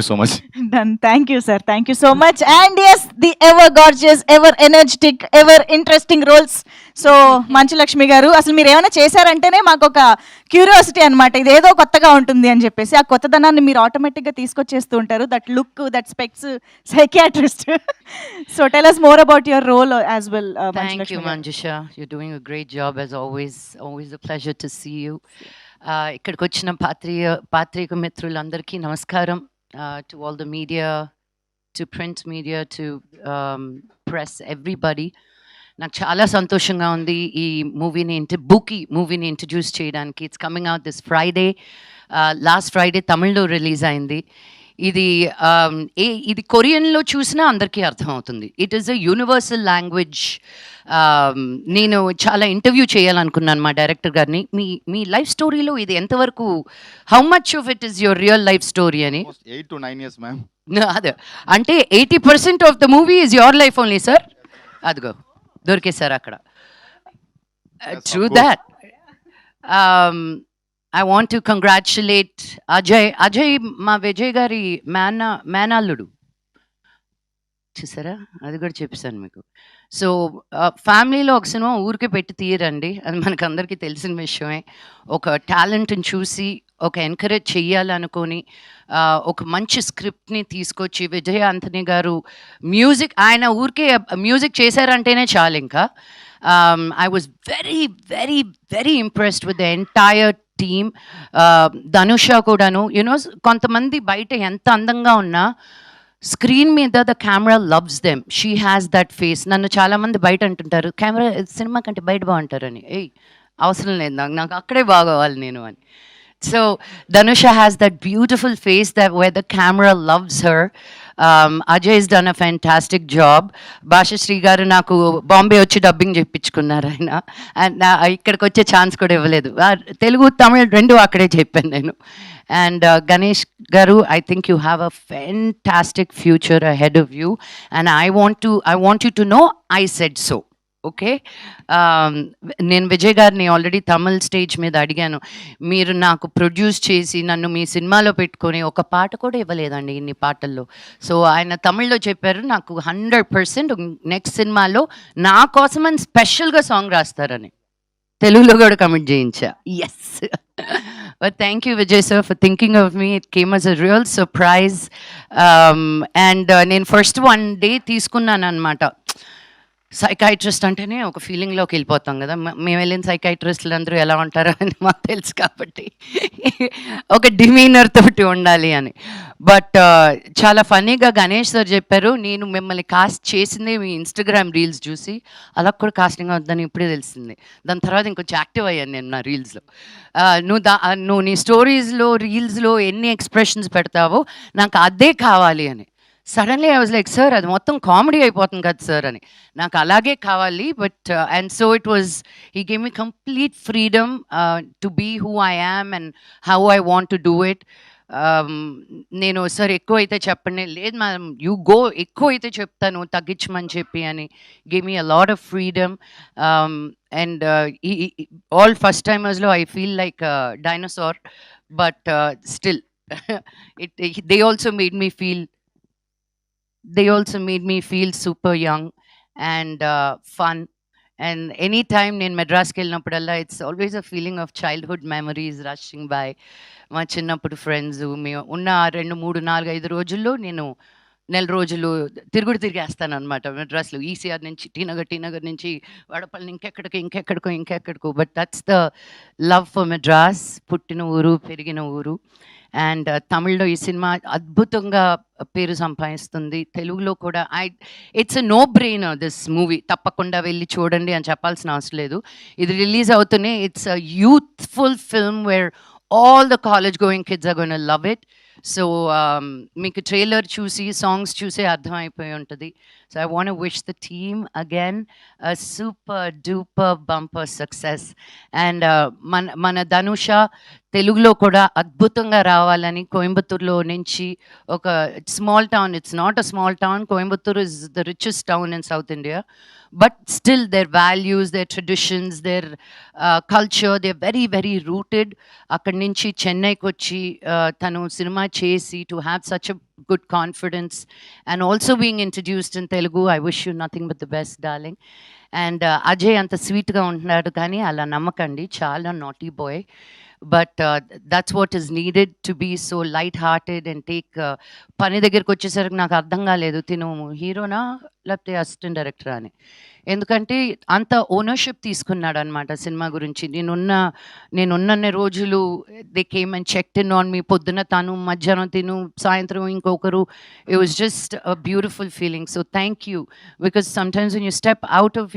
you so much. Done. Thank you, sir. Thank you so much. And yes, the ever gorgeous, ever energetic, ever interesting roles. So Manchu Lakshmi గారు, అసలు మీరు ఏమైనా చేశారంటేనే మాకు ఒక curiosity అనమాట, ఇదేదో కొత్తగా ఉంటుంది అని చెప్పేసి. ఆ కొత్తదనాన్ని మీరు ఆటోమేటిక్గా తీసుకొచ్చేస్తూ ఉంటారు. That look, that specs, psychiatrist. So tell us more about your role as well. Thank you, Manjusha. You're doing a great job as always. Always a pleasure to see you. ఇక్కడికి వచ్చిన పాత్రిక మిత్రులందరికీ నమస్కారం. To all the media, to print media, to press, everybody. నాకు చాలా సంతోషంగా ఉంది ఈ మూవీని ఇంట్రడ్యూస్ చేయడానికి. It's coming out this Friday. Last Friday తమిళ్లో రిలీజ్ అయింది. ఇది కొరియన్లో చూసినా అందరికీ అర్థమవుతుంది. It is a universal language. నేను చాలా ఇంటర్వ్యూ చేయాలనుకున్నాను మా డైరెక్టర్ గారిని. మీ లైఫ్ స్టోరీలో ఇది ఎంతవరకు, how much of it is your real life story అని. 8 to 9 years, ma'am. అదే అంటే 80% of the movie is your life only, sir. అదిగో దొరికేశారు అక్కడ. True that. I want to congratulate Ajay మా విజయ్ గారి మేనల్లుడు. చూసారా, అది కూడా చెప్పేశాను మీకు. సో ఫ్యామిలీలో ఒక సినిమా ఊరికే పెట్టి తీయరండి, అది మనకు అందరికీ తెలిసిన విషయమే. ఒక టాలెంట్ని చూసి ఒక ఎంకరేజ్ చెయ్యాలనుకొని ఒక మంచి స్క్రిప్ట్ని తీసుకొచ్చి విజయ్ ఆంథనీ గారు ఆయన ఊరికే మ్యూజిక్ చేశారంటేనే చాలు. ఇంకా I was very, very, very impressed with the entire team. Dhanush కూడాను. యూనో, కొంతమంది బయట ఎంత అందంగా ఉన్నా స్క్రీన్ మీద the camera loves them. She has that face. నన్ను చాలామంది బయట అంటుంటారు కెమెరా సినిమా కంటే బయట బాగుంటారని. అవసరం లేదు, నాకు అక్కడే బాగోవాలి నేను అని. So Dhanusha has that beautiful face where the camera loves her. Ajay has done a fantastic job. Basha Sri garu naku Bombay వచ్చి డబ్బింగ్ చెప్పించుకున్నారు ఆయన. అండ్ ఇక్కడికి వచ్చే ఛాన్స్ కూడా ఇవ్వలేదు. తెలుగు తమిళ్ రెండు అక్కడే చెప్పాను నేను. అండ్ గణేష్ గారు, I think you have a fantastic future ahead of you, and I want you to know I said so. Okay, నేను విజయ్ గారిని ఆల్రెడీ తమిళ్ స్టేజ్ మీద అడిగాను, మీరు నాకు ప్రొడ్యూస్ చేసి నన్ను మీ సినిమాలో పెట్టుకొని ఒక పాట కూడా ఇవ్వలేదండి ఇన్ని పాటల్లో. సో ఆయన తమిళ్లో చెప్పారు నాకు 100% నెక్స్ట్ సినిమాలో నా కోసమని స్పెషల్గా సాంగ్ రాస్తారని. తెలుగులో కూడా కమిట్ చేయించా. Yes. But thank you, Vijay sir, for thinking of me. It came as a real surprise. And నేను ఫస్ట్ 1 day తీసుకున్నాను అనమాట. సైకాట్రిస్ట్ అంటేనే ఒక ఫీలింగ్లోకి వెళ్ళిపోతాం కదా. మేము వెళ్ళిన సైకాట్రిస్టులు అందరూ ఎలా ఉంటారో అని మాకు తెలుసు కాబట్టి ఒక డిమీనర్ తోటి ఉండాలి అని. బట్ చాలా ఫన్నీగా గణేష్ సార్ చెప్పారు, నేను మిమ్మల్ని కాస్ట్ చేసింది మీ ఇన్స్టాగ్రామ్ రీల్స్ చూసి, అలా కూడా కాస్టింగ్ అవుతుందని ఇప్పుడే తెలిసింది. దాని తర్వాత ఇంకొంచెం యాక్టివ్ అయ్యాను నేను నా రీల్స్లో. నువ్వు నీ స్టోరీస్లో రీల్స్లో ఎన్ని ఎక్స్ప్రెషన్స్ పెడతావో నాకు అదే కావాలి అని. Suddenly I was like, sir అది మొత్తం కామెడీ అయిపోతుంది కదా సార్ అని. నాకు అలాగే కావాలి. But and so it was, he gave me complete freedom to be who I am and how I want to do it. నేను సార్ ఎక్కువ అయితే చెప్పండి, లేదు మ్యామ్ యూ గో, ఎక్కువ అయితే చెప్తాను తగ్గించమని చెప్పి అని. Give me a lot of freedom. And all first టైమర్స్లో I feel like dinosaur, but still they also made me feel super young and fun. And anytime నేను మెడ్రాస్కి వెళ్ళినప్పుడల్లా it's always a feeling of childhood memories rushing by. మా చిన్నప్పుడు friends మేము ఉన్న 2, 3, 4, 5 రోజుల్లో నేను నెల రోజులు తిరిగేస్తాను అనమాట మెడ్రాస్లో. ఈసీఆర్ నుంచి టీనగర్ నుంచి వడపల్లి, ఇంకెక్కడికో. But that's the love for Madras. పుట్టిన ఊరు, పెరిగిన ఊరు. అండ్ తమిళ్లో ఈ సినిమా అద్భుతంగా పేరు సంపాదిస్తుంది. తెలుగులో కూడా it's a no brainer this movie. తప్పకుండా వెళ్ళి చూడండి అని చెప్పాల్సిన అవసరం లేదు. ఇది రిలీజ్ అవుతూనే it's a youthful film where all the college going kids are going to love it. So మీకు ట్రైలర్ చూసి సాంగ్స్ చూసే అర్థమైపోయి ఉంటుంది. So I want to wish the team again a super duper bumper success. And మన ధనుష తెలుగులో కూడా అద్భుతంగా రావాలని కోయంబత్తూర్లో నుంచి ఒక small town, it's not a small town, Coimbatore is the richest town in South India, but still their values, their traditions, their culture, they very very rooted. అక్కడి నుంచి చెన్నైకి వచ్చి తను సినిమా చేసి to have such a good confidence and also being introduced in Telugu, I wish you nothing but the best darling. And Ajay అంత స్వీట్గా ఉంటున్నాడు కానీ అలా నమ్మకండి, చాలా naughty boy. But that's what is needed to be so light hearted and take. పని దగ్గరికి వచ్చేసరికి నాకు అర్థం కాలేదు తిను హీరోనా లేకపోతే అసిస్టెంట్ డైరెక్టరా అని, ఎందుకంటే అంత ఓనర్షిప్ తీసుకున్నాడు అనమాట సినిమా గురించి. నేనున్న రోజులు they came and checked in on me, పొద్దున తను, మధ్యాహ్నం తిను, సాయంత్రం ఇంకొకరు. It was just a beautiful feeling. So thank you, because sometimes when you step out of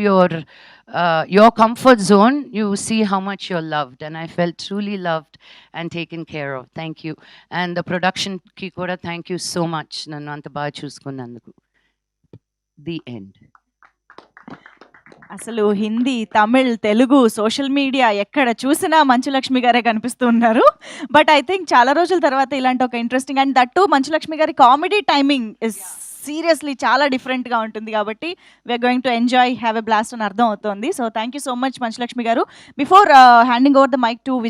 your comfort zone, you see how much you're loved, and I felt truly loved and taken care of. Thank you. And the production ki kuda thank you so much, nannu anta baga chusukunnanduku. The end. అసలు Hindi, Tamil, Telugu, social media ఎక్కడ చూసినా మంచులక్ష్మి గారే కనిపిస్తూ ఉన్నారు. But I think చాలా రోజుల తర్వాత ఇలాంటి ఒక ఇంట్రెస్టింగ్, అండ్ దట్టు మంచులక్ష్మి గారి కామెడీ టైమింగ్ ఇస్ సీరియస్లీ చాలా డిఫరెంట్గా ఉంటుంది కాబట్టి we're going to enjoy, have a blast అని అర్థం అవుతుంది. So thank you so much Manchu Lakshmi గారు. Before handing over the mic to Vijay